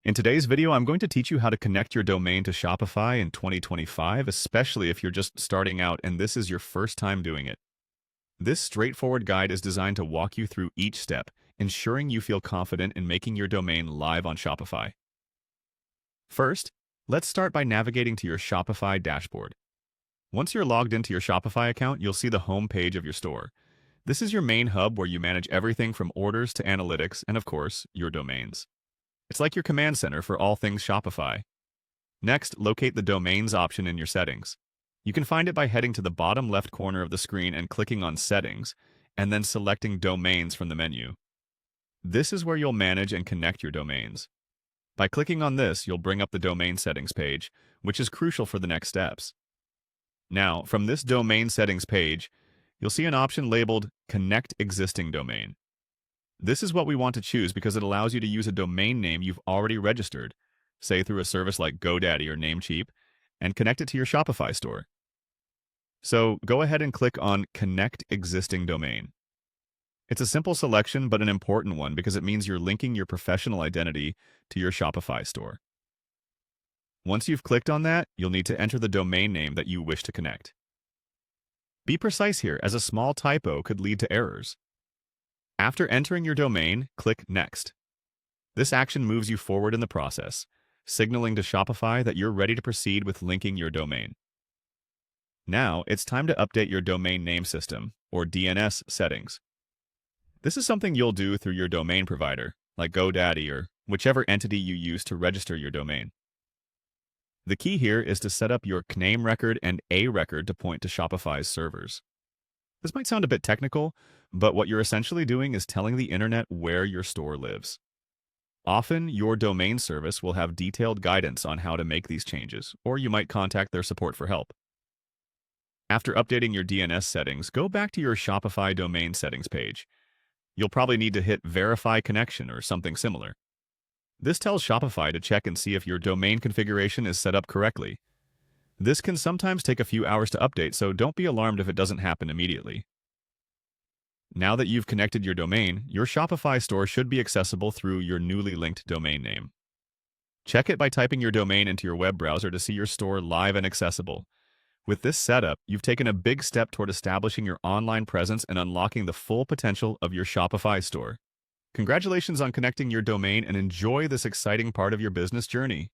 In today's video, I'm going to teach you how to connect your domain to Shopify in 2025, especially if you're just starting out and this is your first time doing it. This straightforward guide is designed to walk you through each step, ensuring you feel confident in making your domain live on Shopify. First, let's start by navigating to your Shopify dashboard. Once you're logged into your Shopify account, you'll see the home page of your store. This is your main hub where you manage everything from orders to analytics and, of course, your domains. It's like your command center for all things Shopify. Next, locate the Domains option in your settings. You can find it by heading to the bottom left corner of the screen and clicking on Settings, and then selecting Domains from the menu. This is where you'll manage and connect your domains. By clicking on this, you'll bring up the domain settings page, which is crucial for the next steps. Now, from this domain settings page, you'll see an option labeled Connect Existing Domain. This is what we want to choose because it allows you to use a domain name you've already registered, say through a service like GoDaddy or Namecheap, and connect it to your Shopify store. So go ahead and click on Connect Existing Domain. It's a simple selection, but an important one because it means you're linking your professional identity to your Shopify store. Once you've clicked on that, you'll need to enter the domain name that you wish to connect. Be precise here, as a small typo could lead to errors. After entering your domain, click Next. This action moves you forward in the process, signaling to Shopify that you're ready to proceed with linking your domain. Now, it's time to update your domain name system, or DNS, settings. This is something you'll do through your domain provider, like GoDaddy or whichever entity you use to register your domain. The key here is to set up your CNAME record and A record to point to Shopify's servers. This might sound a bit technical, but what you're essentially doing is telling the internet where your store lives. Often, your domain service will have detailed guidance on how to make these changes, or you might contact their support for help. After updating your DNS settings, go back to your Shopify domain settings page. You'll probably need to hit Verify Connection or something similar. This tells Shopify to check and see if your domain configuration is set up correctly. This can sometimes take a few hours to update, so don't be alarmed if it doesn't happen immediately. Now that you've connected your domain, your Shopify store should be accessible through your newly linked domain name. Check it by typing your domain into your web browser to see your store live and accessible. With this setup, you've taken a big step toward establishing your online presence and unlocking the full potential of your Shopify store. Congratulations on connecting your domain and enjoy this exciting part of your business journey.